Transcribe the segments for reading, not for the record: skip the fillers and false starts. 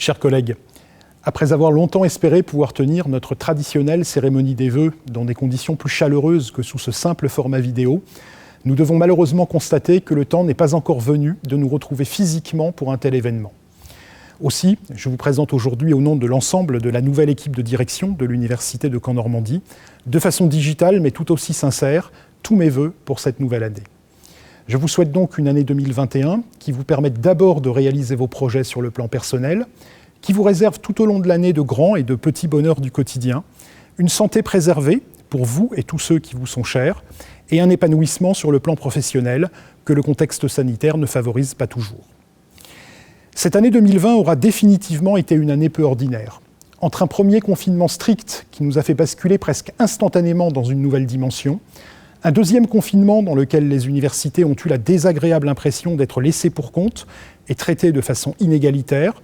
Chers collègues, après avoir longtemps espéré pouvoir tenir notre traditionnelle cérémonie des vœux dans des conditions plus chaleureuses que sous ce simple format vidéo, nous devons malheureusement constater que le temps n'est pas encore venu de nous retrouver physiquement pour un tel événement. Aussi, je vous présente aujourd'hui au nom de l'ensemble de la nouvelle équipe de direction de l'Université de Caen-Normandie, de façon digitale mais tout aussi sincère, tous mes vœux pour cette nouvelle année. Je vous souhaite donc une année 2021 qui vous permette d'abord de réaliser vos projets sur le plan personnel, qui vous réserve tout au long de l'année de grands et de petits bonheurs du quotidien, une santé préservée pour vous et tous ceux qui vous sont chers, et un épanouissement sur le plan professionnel que le contexte sanitaire ne favorise pas toujours. Cette année 2020 aura définitivement été une année peu ordinaire. Entre un premier confinement strict qui nous a fait basculer presque instantanément dans une nouvelle dimension, un deuxième confinement dans lequel les universités ont eu la désagréable impression d'être laissées pour compte et traitées de façon inégalitaire,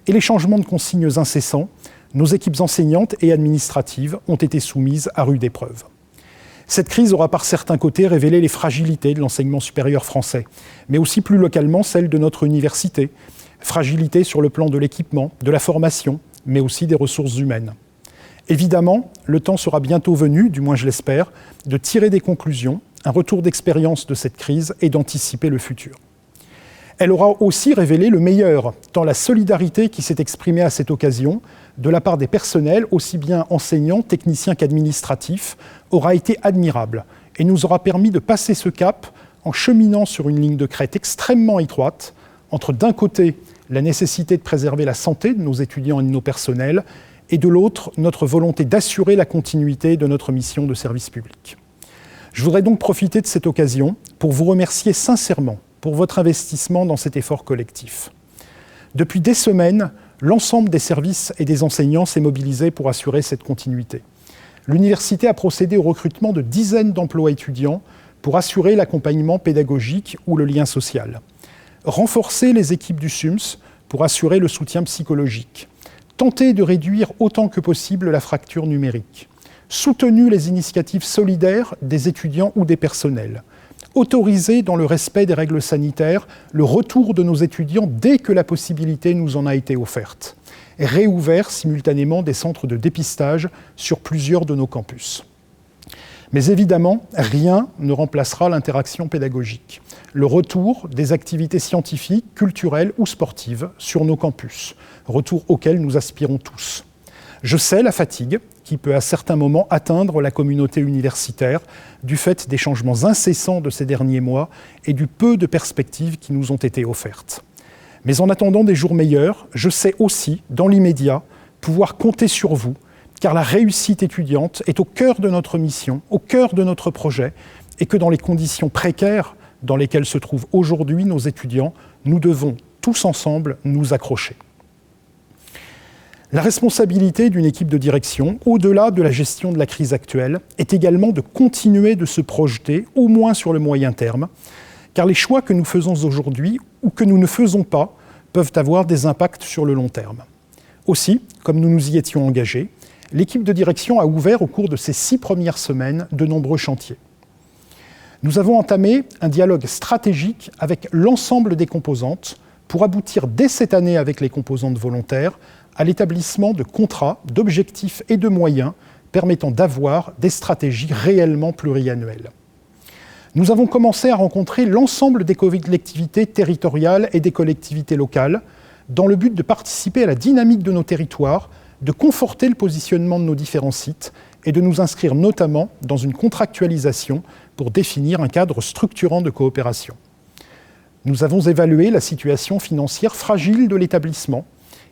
et les changements de consignes incessants, nos équipes enseignantes et administratives ont été soumises à rude épreuve. Cette crise aura par certains côtés révélé les fragilités de l'enseignement supérieur français, mais aussi plus localement celles de notre université, fragilité sur le plan de l'équipement, de la formation, mais aussi des ressources humaines. Évidemment, le temps sera bientôt venu, du moins je l'espère, de tirer des conclusions, un retour d'expérience de cette crise et d'anticiper le futur. Elle aura aussi révélé le meilleur, tant la solidarité qui s'est exprimée à cette occasion, de la part des personnels, aussi bien enseignants, techniciens qu'administratifs, aura été admirable et nous aura permis de passer ce cap en cheminant sur une ligne de crête extrêmement étroite, entre d'un côté la nécessité de préserver la santé de nos étudiants et de nos personnels, et de l'autre notre volonté d'assurer la continuité de notre mission de service public. Je voudrais donc profiter de cette occasion pour vous remercier sincèrement pour votre investissement dans cet effort collectif. Depuis des semaines, l'ensemble des services et des enseignants s'est mobilisé pour assurer cette continuité. L'université a procédé au recrutement de dizaines d'emplois étudiants pour assurer l'accompagnement pédagogique ou le lien social. Renforcer les équipes du SUMS pour assurer le soutien psychologique. Tenter de réduire autant que possible la fracture numérique. Soutenu les initiatives solidaires des étudiants ou des personnels. Autoriser, dans le respect des règles sanitaires, le retour de nos étudiants dès que la possibilité nous en a été offerte. Et réouvert simultanément des centres de dépistage sur plusieurs de nos campus. Mais évidemment, rien ne remplacera l'interaction pédagogique. Le retour des activités scientifiques, culturelles ou sportives sur nos campus, retour auquel nous aspirons tous. Je sais la fatigue qui peut à certains moments atteindre la communauté universitaire du fait des changements incessants de ces derniers mois et du peu de perspectives qui nous ont été offertes. Mais en attendant des jours meilleurs, je sais aussi, dans l'immédiat, pouvoir compter sur vous, car la réussite étudiante est au cœur de notre mission, au cœur de notre projet, et que dans les conditions précaires dans lesquelles se trouvent aujourd'hui nos étudiants, nous devons tous ensemble nous accrocher. La responsabilité d'une équipe de direction, au-delà de la gestion de la crise actuelle, est également de continuer de se projeter, au moins sur le moyen terme, car les choix que nous faisons aujourd'hui ou que nous ne faisons pas peuvent avoir des impacts sur le long terme. Aussi, comme nous nous y étions engagés, l'équipe de direction a ouvert au cours de ces 6 premières semaines de nombreux chantiers. Nous avons entamé un dialogue stratégique avec l'ensemble des composantes pour aboutir dès cette année avec les composantes volontaires à l'établissement de contrats, d'objectifs et de moyens permettant d'avoir des stratégies réellement pluriannuelles. Nous avons commencé à rencontrer l'ensemble des collectivités territoriales et des collectivités locales dans le but de participer à la dynamique de nos territoires, de conforter le positionnement de nos différents sites et de nous inscrire notamment dans une contractualisation pour définir un cadre structurant de coopération. Nous avons évalué la situation financière fragile de l'établissement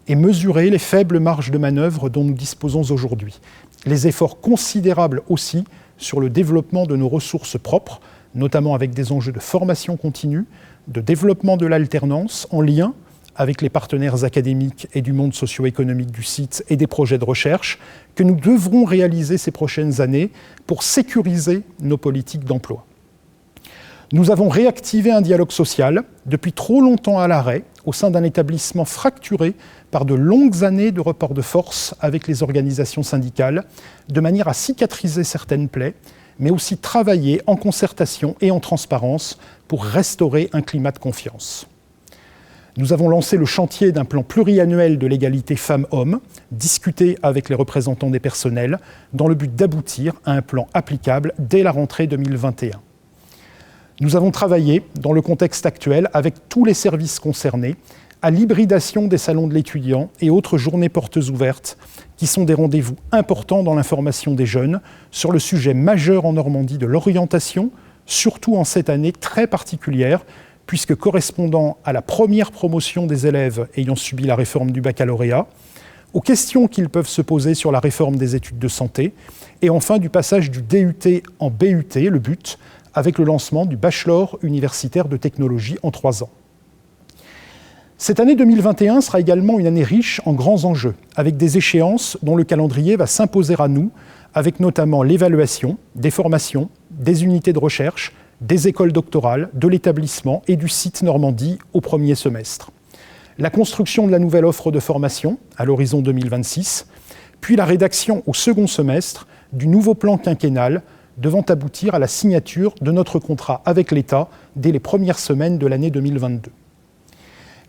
et mesurer les faibles marges de manœuvre dont nous disposons aujourd'hui. Les efforts considérables aussi sur le développement de nos ressources propres, notamment avec des enjeux de formation continue, de développement de l'alternance en lien avec les partenaires académiques et du monde socio-économique du site et des projets de recherche que nous devrons réaliser ces prochaines années pour sécuriser nos politiques d'emploi. Nous avons réactivé un dialogue social, depuis trop longtemps à l'arrêt, au sein d'un établissement fracturé par de longues années de rapport de force avec les organisations syndicales, de manière à cicatriser certaines plaies, mais aussi travailler en concertation et en transparence pour restaurer un climat de confiance. Nous avons lancé le chantier d'un plan pluriannuel de l'égalité femmes-hommes, discuté avec les représentants des personnels, dans le but d'aboutir à un plan applicable dès la rentrée 2021. Nous avons travaillé, dans le contexte actuel, avec tous les services concernés, à l'hybridation des salons de l'étudiant et autres journées portes ouvertes, qui sont des rendez-vous importants dans l'information des jeunes sur le sujet majeur en Normandie de l'orientation, surtout en cette année très particulière, puisque correspondant à la première promotion des élèves ayant subi la réforme du baccalauréat, aux questions qu'ils peuvent se poser sur la réforme des études de santé, et enfin du passage du DUT en BUT, le but, avec le lancement du bachelor universitaire de technologie en 3 ans. Cette année 2021 sera également une année riche en grands enjeux, avec des échéances dont le calendrier va s'imposer à nous, avec notamment l'évaluation, des formations, des unités de recherche, des écoles doctorales, de l'établissement et du site Normandie au premier semestre. La construction de la nouvelle offre de formation à l'horizon 2026, puis la rédaction au second semestre du nouveau plan quinquennal devant aboutir à la signature de notre contrat avec l'État dès les premières semaines de l'année 2022.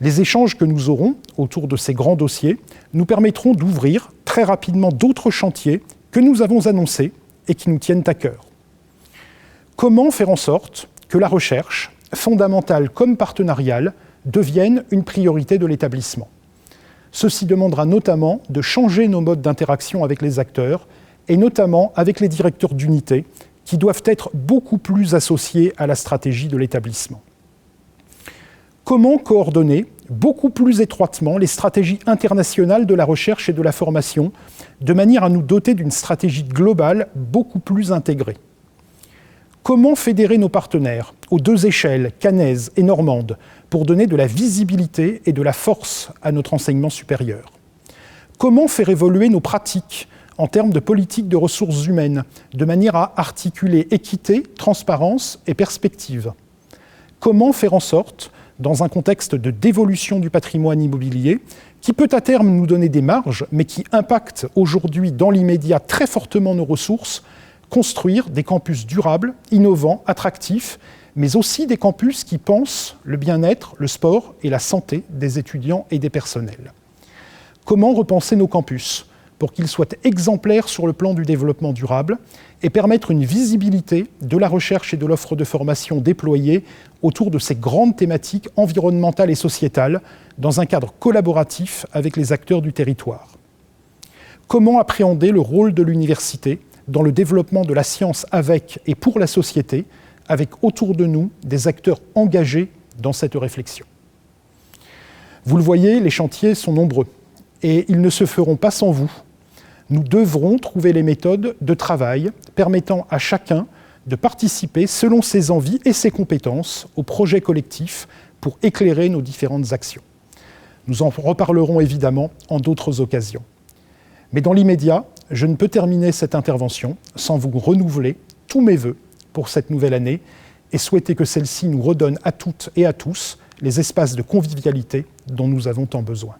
Les échanges que nous aurons autour de ces grands dossiers nous permettront d'ouvrir très rapidement d'autres chantiers que nous avons annoncés et qui nous tiennent à cœur. Comment faire en sorte que la recherche, fondamentale comme partenariale, devienne une priorité de l'établissement ? Ceci demandera notamment de changer nos modes d'interaction avec les acteurs et notamment avec les directeurs d'unité qui doivent être beaucoup plus associés à la stratégie de l'établissement. Comment coordonner beaucoup plus étroitement les stratégies internationales de la recherche et de la formation de manière à nous doter d'une stratégie globale beaucoup plus intégrée ? Comment fédérer nos partenaires aux 2 échelles, caennaise et normande, pour donner de la visibilité et de la force à notre enseignement supérieur ? Comment faire évoluer nos pratiques en termes de politique de ressources humaines, de manière à articuler équité, transparence et perspective ? Comment faire en sorte, dans un contexte de dévolution du patrimoine immobilier, qui peut à terme nous donner des marges, mais qui impacte aujourd'hui dans l'immédiat très fortement nos ressources, construire des campus durables, innovants, attractifs, mais aussi des campus qui pensent le bien-être, le sport et la santé des étudiants et des personnels. Comment repenser nos campus pour qu'ils soient exemplaires sur le plan du développement durable et permettre une visibilité de la recherche et de l'offre de formation déployée autour de ces grandes thématiques environnementales et sociétales dans un cadre collaboratif avec les acteurs du territoire ? Comment appréhender le rôle de l'université dans le développement de la science avec et pour la société, avec autour de nous des acteurs engagés dans cette réflexion. Vous le voyez, les chantiers sont nombreux et ils ne se feront pas sans vous. Nous devrons trouver les méthodes de travail permettant à chacun de participer selon ses envies et ses compétences au projet collectif pour éclairer nos différentes actions. Nous en reparlerons évidemment en d'autres occasions. Mais dans l'immédiat, je ne peux terminer cette intervention sans vous renouveler tous mes vœux pour cette nouvelle année et souhaiter que celle-ci nous redonne à toutes et à tous les espaces de convivialité dont nous avons tant besoin.